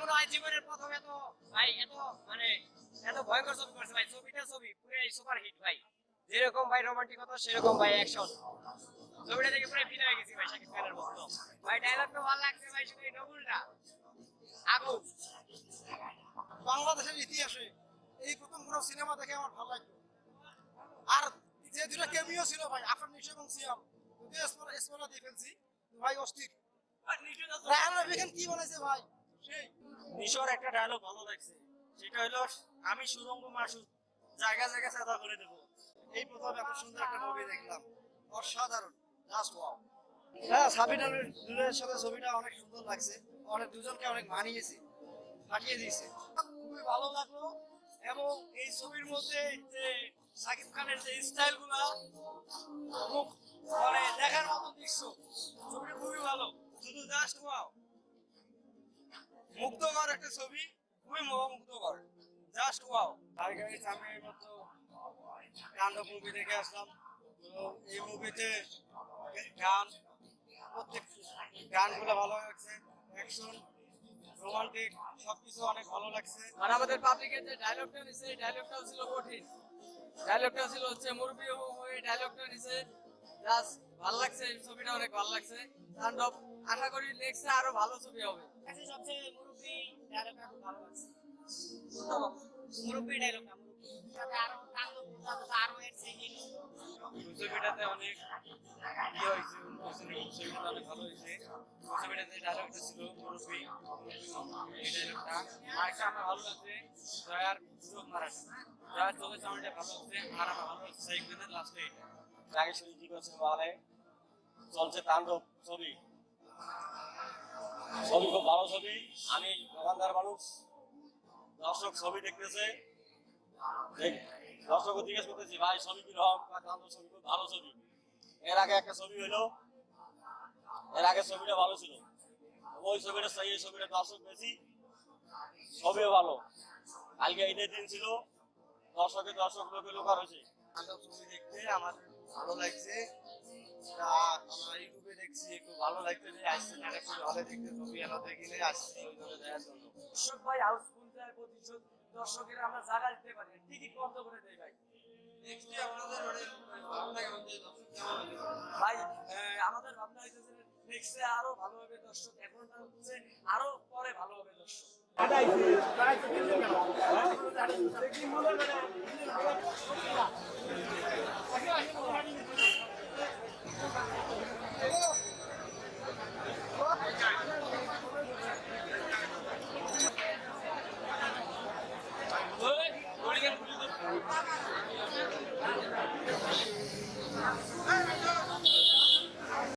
মনে হয় জীবনের প্রথম এত ভাই এত মানে এত ভয়ঙ্কর ছবি করছে ভাই। ছবি পুরাই সুপার হিট ভাই। যেরকম ভাই রোমান্টিকতা সেরকম ভাই অ্যাকশন। ছবিটা দেখে পুরো ফিল হয়ে গেছি ভাই শাকিব খানের মতো। ভাই ডায়লগটা ভালো লাগছে ভাই, শুধু এই নবুলটা আগুন। বাংলাদেশের ইতিহাসে এই প্রথম কোনো সিনেমা দেখে আমার ভালো লাগলো। আর যে দুটো কেমিও ছিল ভাই, আফরান নিশো এবং সিয়াম, যদিও স্পয়লার দিয়ে ফেলছি, ভাই অস্থির। রায়হান রাফি খান কি বলেছে ভাই, সেই নিশোর একটা ডায়লগ ভালো লাগছে, সেটা হলো আমি সুরঙ্গ মাসুদ জায়গা জায়গা সাদা করে দেবো। এই প্রথম এত সুন্দর একটা মুভি দেখলাম, অসাধারণ, জাস্ট ওয়াও। হ্যাঁ, সাবিনা নূরের সাথে ছবিটা অনেক সুন্দর লাগছে, অনেক দুজনকে অনেক মানিয়েছে, ফাটিয়ে দিয়েছে, খুবই ভালো লাগলো। এবং এই ছবির মধ্যে যে সাকিব খানের যে স্টাইল গুলা খুব মানে দেখার মতো দৃশ্য, ছবিটা খুবই ভালো, শুধু জাস্ট ওয়াও। মুগ্ধকর একটা ছবি, খুবই মুগ্ধকর, জাস্ট ওয়াও। টাইগার চামের মতো কাণ্ড মুভি দেখে আসলাম। তো এই মুভিতে গান, প্রত্যেক গানগুলো ভালো লাগছে, অ্যাকশন, রোমান্টিক সবকিছু অনেক ভালো লাগছে। আর আমাদের পাবলিকের যে ডায়লগটা নিছে এই ডায়লগটাও ছিল কঠিন। ডায়লগটা ছিল হচ্ছে মুরব্বি হয়ে ডায়লগটা নিছে, জাস্ট ভালো লাগছে। এই ছবিটা অনেক ভালো লাগছে। তাণ্ডব আশা করি নেক্সটে আরো ভালো ছবি হবে। সবচেয়ে মুরব্বি ডায়লগটা খুব ভালো লাগছে। মুরব্বি ডায়লগটা সাথে আরো তাণ্ডব আরো এর সেকেন্ড ছবিটাতে অনেক ইয়ে হয়েছে, ছবিটা অনেক ভালো হয়েছে। ছবিটাতে ডায়লগটা ছিল মুরব্বি, এই ডায়লগটা আরেকটা আমার ভালো লাগছে জয়ার চোখ মারাটা, জয়ার চোখের সামনেটা ভালো লাগছে। আর আমার ভালো লাগছে সাকিব খানের লাস্টে এটা নাগেশ্বরী কি করছে বলে চলছে তাণ্ডব ছবি। ছবি খুব ভালো ছবি। আমি দোকানদার মানুষ, দর্শক ছবি দেখতেছে, দর্শক জিজ্ঞেস করতেছি ভাই ছবি কিরকম, ছবি খুব ভালো ছবি। এর আগে একটা ছবি হইলো, এর আগে ছবিটা ভালো ছিল, ওই ছবিটা চাই, এই ছবিটা দর্শক বেশি, ছবিও ভালো। কালকে ঈদের দিন ছিল, দর্শক লোকে লোকার হয়েছে। ছবি দেখতে আমার ভালো লাগছে, আমার ইউটিউবে দেখছি খুব ভালো লাগতেছে, আসছে না হলে দেখতে, ছবি এলো দেখিলে আসছি ওই ধরে দেখার জন্য। দর্শক ভাই হাউসফুল যায়, প্রতিশোধ দর্শকের আমরা জায়গা দিতে পারি, টিকিট বন্ধ করে দেয় ভাই। নেক্সটে আপনাদের ভালো লাগে ভাই আমাদের ভাবনা হইতেছে নেক্সটে আরো ভালো হবে দর্শক, এখনটা হচ্ছে আরো পরে ভালো হবে দর্শক।